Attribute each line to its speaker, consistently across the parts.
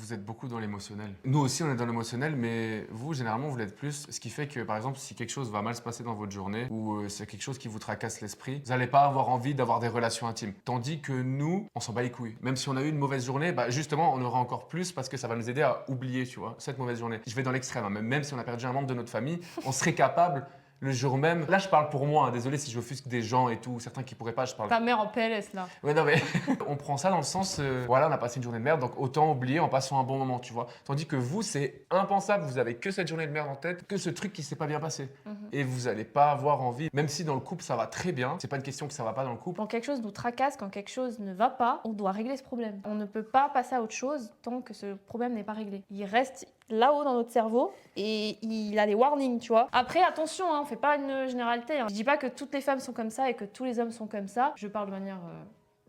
Speaker 1: vous êtes beaucoup dans l'émotionnel. Nous aussi, on est dans l'émotionnel, mais vous, généralement, vous l'êtes plus. Ce qui fait que, par exemple, si quelque chose va mal se passer dans votre journée ou c'est quelque chose qui vous tracasse l'esprit, vous n'allez pas avoir envie d'avoir des relations intimes. Tandis que nous, on s'en bat les couilles. Même si on a eu une mauvaise journée, bah justement, on aura encore plus parce que ça va nous aider à oublier, tu vois, cette mauvaise journée. Je vais dans l'extrême, hein. Même si on a perdu un membre de notre famille, on serait capable le jour même. Là, je parle pour moi, hein. Désolé si j'offusque des gens et tout, certains qui pourraient pas, je parle.
Speaker 2: Ta mère en PLS là.
Speaker 1: Ouais, non, mais on prend ça dans le sens, voilà, on a passé une journée de merde, donc autant oublier en passant un bon moment, tu vois. Tandis que vous, c'est impensable, vous avez que cette journée de merde en tête, que ce truc qui s'est pas bien passé. Et vous n'allez pas avoir envie, même si dans le couple ça va très bien, c'est pas une question que ça va pas dans le couple.
Speaker 2: Quand quelque chose nous tracasse, quand quelque chose ne va pas, on doit régler ce problème. On ne peut pas passer à autre chose tant que ce problème n'est pas réglé. Il reste là-haut dans notre cerveau et il a des warnings, tu vois. Après, attention, hein, on fait pas une généralité. Je dis pas que toutes les femmes sont comme ça et que tous les hommes sont comme ça. Je parle de manière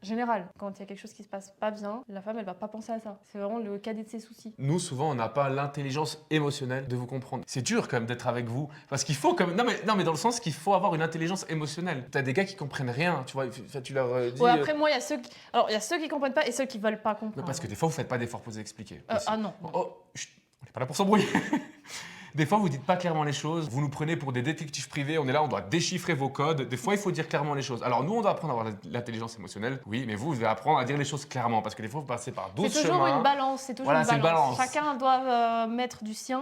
Speaker 2: générale. Quand il y a quelque chose qui se passe pas bien, la femme, elle va pas penser à ça. C'est vraiment le cadet de ses soucis.
Speaker 1: Nous, souvent, on n'a pas l'intelligence émotionnelle de vous comprendre. C'est dur quand même d'être avec vous, parce qu'il faut comme non mais dans le sens qu'il faut avoir une intelligence émotionnelle. T'as des gars qui comprennent rien, tu vois, tu leur dis.
Speaker 2: Ouais, après, moi, il y a ceux qui... Alors, il y a ceux qui comprennent pas et ceux qui veulent pas comprendre.
Speaker 1: Mais parce que des fois, vous faites pas d'efforts pour vous expliquer.
Speaker 2: Ah non.
Speaker 1: Oh, chut, on n'est pas là pour s'embrouiller. Des fois, vous dites pas clairement les choses, vous nous prenez pour des détectives privés, on est là, on doit déchiffrer vos codes. Des fois, il faut dire clairement les choses. Alors, nous, on doit apprendre à avoir l'intelligence émotionnelle, oui, mais vous devez apprendre à dire les choses clairement, parce que des fois, vous passez par 12 chemins.
Speaker 2: C'est toujours une balance, c'est toujours
Speaker 1: Voilà,
Speaker 2: une
Speaker 1: c'est une
Speaker 2: balance.
Speaker 1: balance.
Speaker 2: Chacun doit mettre du sien.